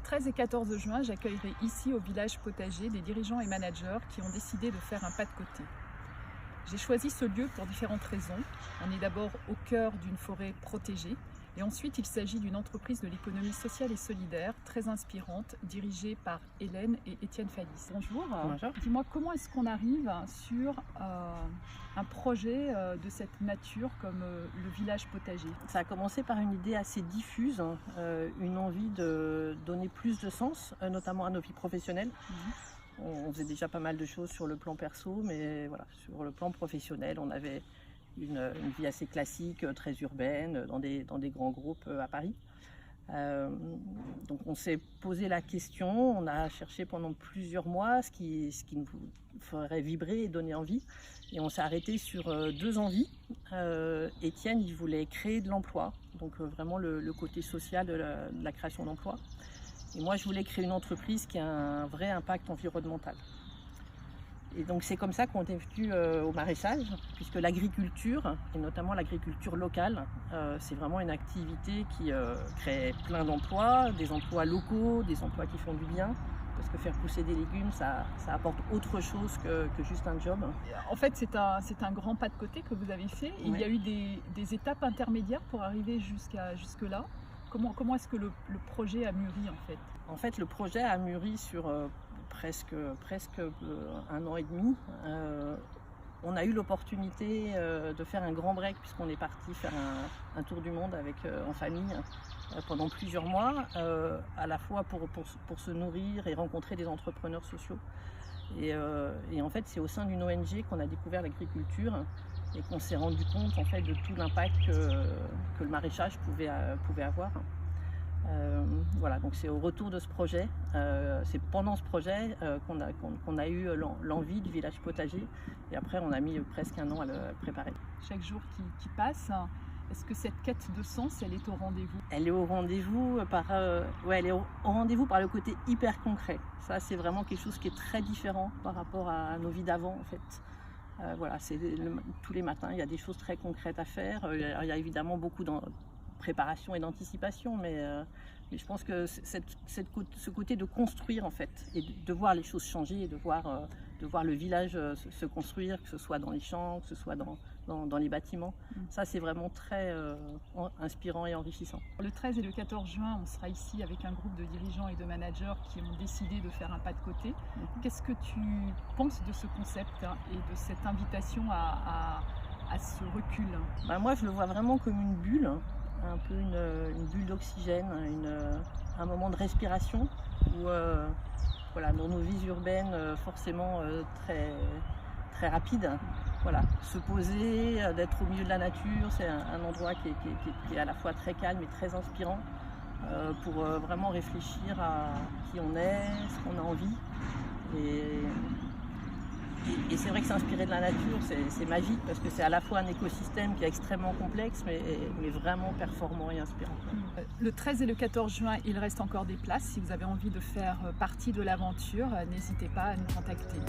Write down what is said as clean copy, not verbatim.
13 et 14 juin, j'accueillerai ici au village potager des dirigeants et managers qui ont décidé de faire un pas de côté. J'ai choisi ce lieu pour différentes raisons. On est d'abord au cœur d'une forêt protégée et ensuite il s'agit d'une entreprise de l'économie sociale et solidaire très inspirante dirigée par Hélène et Étienne Fallis. Bonjour. Bonjour. Dis-moi, comment est-ce qu'on arrive sur un projet de cette nature comme le village potager? Ça a commencé par une idée assez diffuse, une envie de donner plus de sens, notamment à nos vies professionnelles. On faisait déjà pas mal de choses sur le plan perso, mais voilà, sur le plan professionnel, on avait une vie assez classique, très urbaine, dans des grands groupes à Paris. Donc on s'est posé la question, on a cherché pendant plusieurs mois ce qui nous ferait vibrer et donner envie. Et on s'est arrêté sur deux envies. Étienne, il voulait créer de l'emploi, donc vraiment le côté social de la création d'emplois. Et moi, je voulais créer une entreprise qui a un vrai impact environnemental. Et donc c'est comme ça qu'on est venu au maraîchage, puisque l'agriculture, et notamment l'agriculture locale, c'est vraiment une activité qui crée plein d'emplois, des emplois locaux, des emplois qui font du bien, parce que faire pousser des légumes, ça apporte autre chose que juste un job. En fait, c'est un grand pas de côté que vous avez fait. Il y a eu des étapes intermédiaires pour arriver jusque-là. Comment est-ce que le projet a mûri en fait? En fait, le projet a mûri sur presque 1 an et demi. On a eu l'opportunité de faire un grand break puisqu'on est parti faire un tour du monde en famille pendant plusieurs mois, à la fois pour se nourrir et rencontrer des entrepreneurs sociaux. Et en fait, c'est au sein d'une ONG qu'on a découvert l'agriculture et qu'on s'est rendu compte en fait de tout l'impact que le maraîchage pouvait avoir. Voilà, donc c'est au retour de ce projet, c'est pendant ce projet qu'on a eu l'envie du village potager, et après on a mis presque 1 an à le préparer. Chaque jour qui passe, est-ce que cette quête de sens, elle est au rendez-vous? Elle est au rendez-vous elle est au rendez-vous par le côté hyper concret. Ça, c'est vraiment quelque chose qui est très différent par rapport à nos vies d'avant en fait. Voilà, tous les matins, il y a des choses très concrètes à faire. Il y a évidemment beaucoup de préparation et d'anticipation, mais je pense que ce côté de construire en fait, et de voir les choses changer, et de voir le village se construire, que ce soit dans les champs, que ce soit dans les bâtiments, ça c'est vraiment très inspirant et enrichissant. Le 13 et le 14 juin, on sera ici avec un groupe de dirigeants et de managers qui ont décidé de faire un pas de côté. Qu'est-ce que tu penses de ce concept et de cette invitation à ce recul? Moi je le vois vraiment comme une bulle, un peu une bulle d'oxygène, un moment de respiration où voilà, dans nos vies urbaines forcément très rapides, voilà, se poser, d'être au milieu de la nature, c'est un endroit qui est à la fois très calme et très inspirant pour vraiment réfléchir à qui on est, ce qu'on a envie. Et c'est vrai que s'inspirer de la nature, c'est magique parce que c'est à la fois un écosystème qui est extrêmement complexe, mais vraiment performant et inspirant. Le 13 et le 14 juin, il reste encore des places. Si vous avez envie de faire partie de l'aventure, n'hésitez pas à nous contacter.